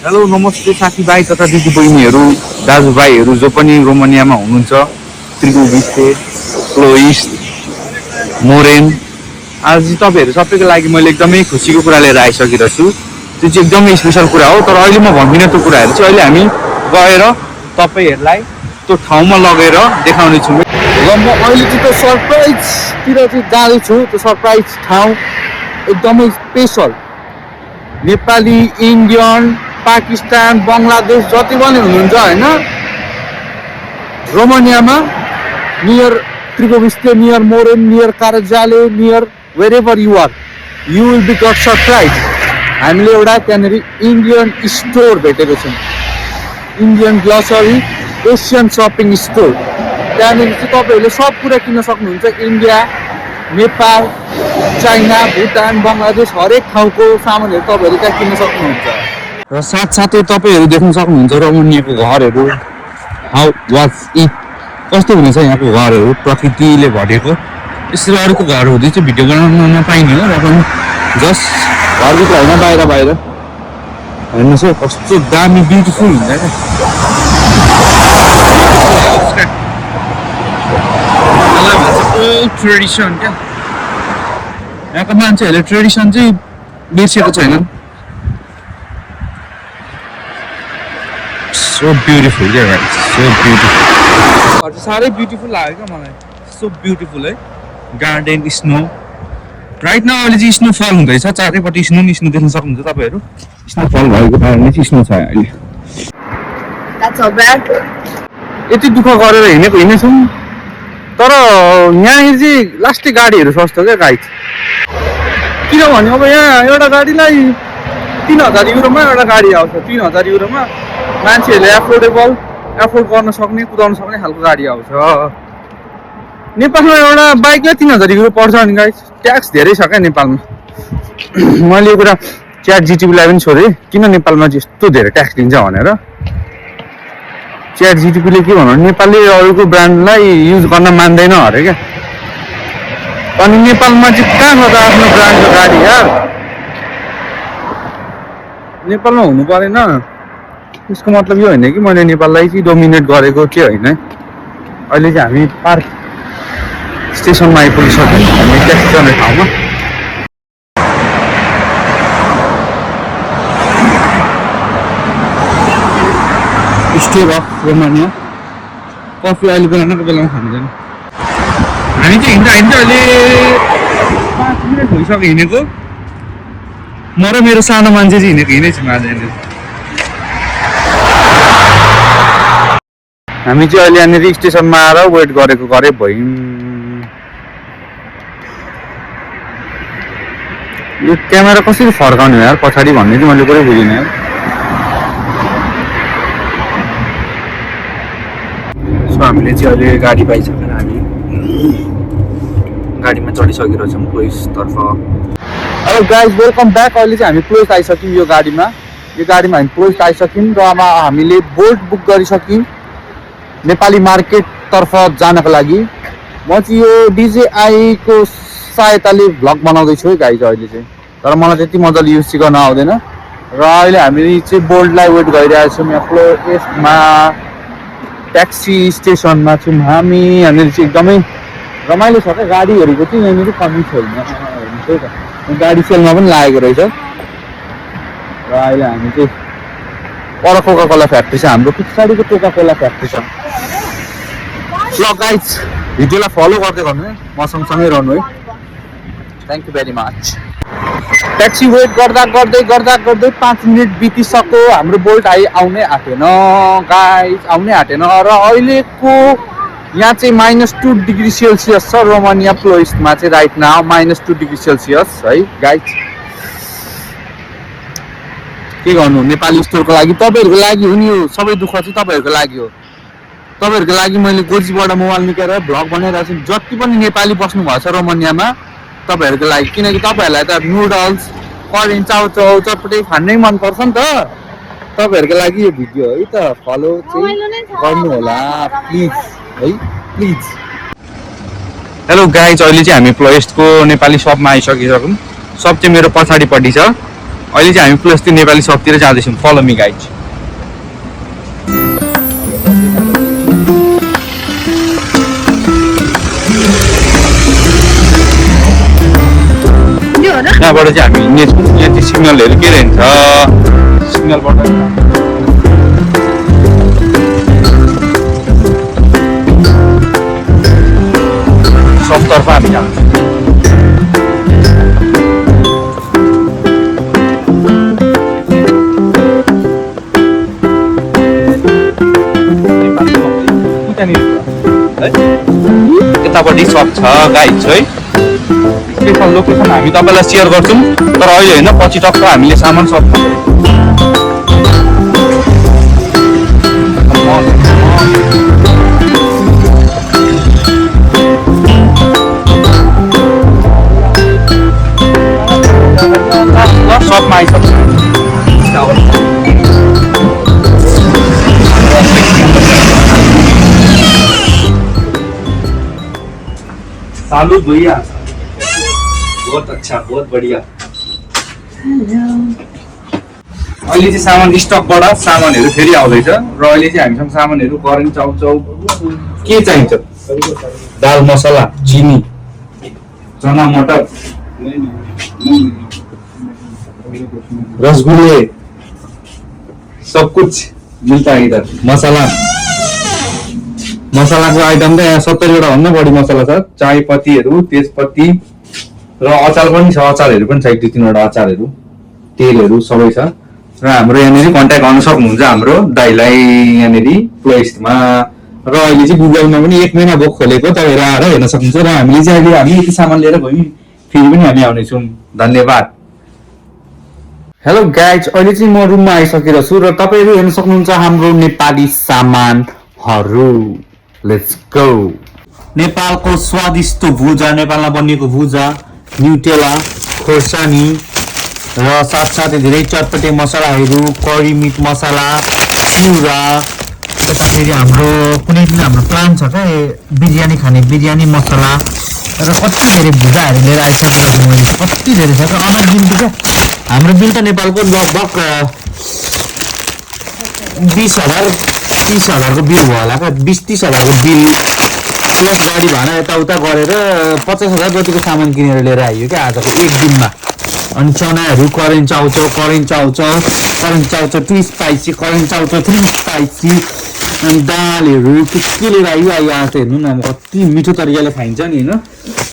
Hello नमस्ते साथीभाइ तथा दिदीबहिनीहरू दाजुभाइहरू जो पनि रोमानियामा हुनुहुन्छ त्रिगुविस्ते क्लोइस्ट मोरेन आज तपाईँहरू सबैको लागि मैले एकदमै खुसीको कुरा लिएर आइसकेको छु त्यो चाहिँ एकदमै स्पेसल कुरा हो तर अहिले म भन्दिनँ त्यो कुराहरू चाहिँ अहिले हामी गएर तपाईँहरूलाई त्यो ठाउँमा लगेर देखाउने छु र म अहिले चाहिँ त्यो सरप्राइजतिर चाहिँ जाँदैछु त्यो सरप्राइज ठाउँ एकदमै स्पेसल नेपाली इन्डियन पाकिस्तान बङ्गलादेश जति पनि हुनुहुन्छ हैन रोमानियामा near Targoviste near Moreni near कारजाले near wherever you are you will be got surprised हामीले एउटा त्यहाँनेरि इन्डियन स्टोर भेटेको छौँ Indian grocery Asian shopping store त्यहाँनेरि चाहिँ तपाईहरुले सब कुरा किन्न सक्नुहुन्छ इन्डिया नेपाल चाइना भुटान बङ्गलादेश हरेक ठाउँको सामानहरु तपाईहरुले त्यहाँ किन्न सक्नुहुन्छ र साथसाथै तपाईहरु देख्न सक्नुहुन्छ रोमानियाको घरहरु हाउ वाज इट कस्तो हुनेछ यहाँको घरहरु प्रकृतिले भरेको यसरी अरूको घर हुँदै चाहिँ भिडियो बनाउन नपाइने हो र पनि जस्ट घरभित्र हैन बाहिर बाहिर हेर्नुस् है कस्तो दामी ब्युटिफुल हुन्छ क्या ट्रेडिसन क्या यहाँको मान्छेहरूले ट्रेडिसन चाहिँ बिर्सेको छैनन् so beautiful yeah right so beautiful और सारे ब्युटिफुल लाग्यो क्या मलाई so beautiful है गार्डन स्नो राइट नाउ अहिले चाहिँ स्नो फल हुँदैछ चारैपट्टि स्नो देख्न सक्नुहुन्छ तपाईहरु स्नो फल भएको कारणले चाहिँ स्नो छ अहिले That's all bad. यति दुःख गरेर हिँड्छौँ तर यहाँ चाहिँ लास्टै गाडीहरु सस्तो क्या गाइड किनभने अब यहाँ एउटा गाडीलाई 3000 युरोमा एउटा गाडी आउँछ 3000 युरोमा मान्छेहरूले एफोर्ड गर्न सक्ने कुदाउन सक्ने खालको गाडी आउँछ नेपालमा एउटा बाइकलाई 3000 युरो पर्छ नि गाइस ट्याक्स धेरै छ क्या नेपालमा मैले यो कुरा च्याट जिटिपीलाई पनि सोधेँ किन नेपालमा चाहिँ यस्तो धेरै ट्याक्स दिन्छ भनेर च्याट जिटिपीले के भन्नु नेपालले अरूको ब्रान्डलाई युज गर्न मान्दैन अरे क्या अनि नेपालमा चाहिँ कहाँ छ त आफ्नो ब्रान्डको गाडी यार नेपालमा हुनु परेन त्यसको मतलब यो होइन कि मैले नेपाललाई चाहिँ डोमिनेट गरेको के होइन अहिले चाहिँ हामी पार्क स्टेसनमा आइपुगिसक्यौँ हामी ट्याक्सी गर्ने ठाउँमा स्टोर अफ रोमानिया कफी अहिले बनाउनको बेलामा खाँदैन हामी चाहिँ हिँड्दा अहिले 5 मिनट भइसक्यो हिँडेको म र मेरो सानो मान्छे चाहिँ हिँडेछौँ आज हामी चाहिँ अहिले यहाँनिर स्टेसनमा आएर वेट गरेको भयौँ यो क्यामेरा कसरी फर्काउने हो यार पछाडि भन्ने चाहिँ मैले पुरै बुझिनँ यार सो हामीले चाहिँ अहिले गाडी पाइसकेर हामी गाडीमा चढिसकेको छौँ क्लोइसतर्फ हेलो गाइज वेलकम ब्याक अहिले चाहिँ हामी क्लोइस आइसक्यौँ यो गाडीमा हामी क्लोइस आइसक्यौँ र हामीले बोल्ट बुक गरिसक्यौँ नेपाली मार्केट तर्फ जानको लागि म चाहिँ यो DJI को सहायताले भ्लग बनाउँदैछु है गाइज अहिले चाहिँ तर मलाई त्यति मजाले युज चाहिँ गर्न आउँदैन र अहिले हामी चाहिँ बोल्टलाई वेट गरिरहेको छौँ यहाँ क्लोइसमा ट्याक्सी स्टेसनमा छौँ हामी यहाँनिर चाहिँ एकदमै रमाइलो छ क्या गाडीहरूको चाहिँ यहाँनिर कमी छैन हेर्नुहोस् है त गाडी सेलमा पनि लागेको रहेछ र अहिले हामी चाहिँ पर कोका कोला फ्याक्ट्री छ हाम्रो पछाडिको कोका कोला फ्याक्ट्री छ ल गाइज भिडियोलाई फलो गर्दै गर्नु है म सँगसँगै रहनु है thank you very much taxi wait गर्दा गर्दै 5 मिनट बितिसक्यो हाम्रो बोल्ट आउनै आँटेन गाइज आउनै आँटेन र अहिलेको यहाँ चाहिँ -2 डिग्री सेल्सियस छ रोमानिया क्लोइसमा चाहिँ राइट नाउ -2 डिग्री सेल्सियस है गाइज के गर्नु नेपाली स्टोरको लागि तपाईहरुको लागि हो नि यो सबै दुःख चाहिँ तपाईहरुको लागि हो तपाईहरुको लागि मैले गोजीबाट मोबाइल निकालेर भ्लग बनाइरहेको छु जति पनि नेपाली बस्नु भएको छ रोमानियामा तपाईहरुको लागि किनकि तपाईहरुलाई त नुडल्स करेन्ट चाउचाउ चटपटे खानै मन पर्छ नि त तपाईहरुको लागि यो भिडियो है त फलो चाहिँ गर्नु होला प्लिज है प्लिज हेलो गाइज अहिले चाहिँ हामी क्लोइस्टको नेपाली शपमा आइसकिसक्यौँ सब चाहिँ मेरो पछाडिपट्टि छ अहिले चाहिँ हामी प्लस 3 नेपाली सबतिर जाँदैछौँ फलो मी गाइज यहाँबाट चाहिँ हामी हिँड्नेछौँ यहाँ चाहिँ सिग्नलहरू के रहन्छ सिग्नलबाट सबतर्फ हामी जान्छौँ यतापट्टि सब छ गाइड है स्पेसल लोकेसन हामी तपाईँलाई सेयर गर्छौँ तर अहिले होइन पछि टक्क हामीले सामान सब सबमा आइसक्छ चालू भैया बहुत अच्छा बहुत बढ़िया अहिले चाहिँ सामान स्टकबाट सामानहरू फेरि आउँदैछ र अहिले चाहिँ हामीसँग सामानहरू करेन्ट चाउचाउ के चाहिन्छ दाल मसला चिनी चना मटर रसगुल्ले सब कुछ मिलता है इधर मसलाको आइटम त यहाँ 70वटा भन्दा बढी मसला छ चायपत्तीहरू तेजपत्ती र अचार पनि छ अचारहरू पनि छ 1-2-3वटा अचारहरू तेलहरू सबै छ र हाम्रो यहाँनिर कन्ट्याक्ट गर्न सक्नुहुन्छ हाम्रो दाइलाई यहाँनिर प्लेसमा र अहिले चाहिँ गुगलमा पनि 1 महिना भयो खोलेको तपाईँहरू आएर हेर्न सक्नुहुन्छ र हामीले चाहिँ अहिले हामी यति सामान लिएर गयौँ फेरि पनि हामी आउनेछौँ धन्यवाद हेलो गाइज अहिले चाहिँ म रुममा आइसकेको छु र तपाईँहरू हेर्न सक्नुहुन्छ हाम्रो नेपाली सामानहरू लेट्स गो नेपालको स्वादिष्ट भुजा नेपालमा बनिएको भुजा न्युटेला खोर्सानी र साथसाथै धेरै चटपटे मसलाहरू करी मिट मसला चिउरा यता फेरि हाम्रो कुनै दिन हाम्रो प्लान छ क्या बिरयानी खाने बिरयानी मसला र कति धेरै भुजाहरू लिएर आइसकेको छु मैले कति धेरै छ क्या अनर बिल क्या हाम्रो बिल त नेपालको लगभग 20,000-30,000 को बिल भयो होला क्या 20-30,000 को बिल प्लस गाडी भाडा यताउता गरेर 50,000 जतिको सामान किनेर लिएर आइयो क्या आजको एक दिनमा अनि चनाहरू करेन्ट चाउचाउ 2 स्पाइसी करेन्ट चाउचाउ 3 स्पाइसी अनि दालहरू के लिएर आइयो आज त हेर्नु न कति मिठो तरिकाले खाइन्छ नि होइन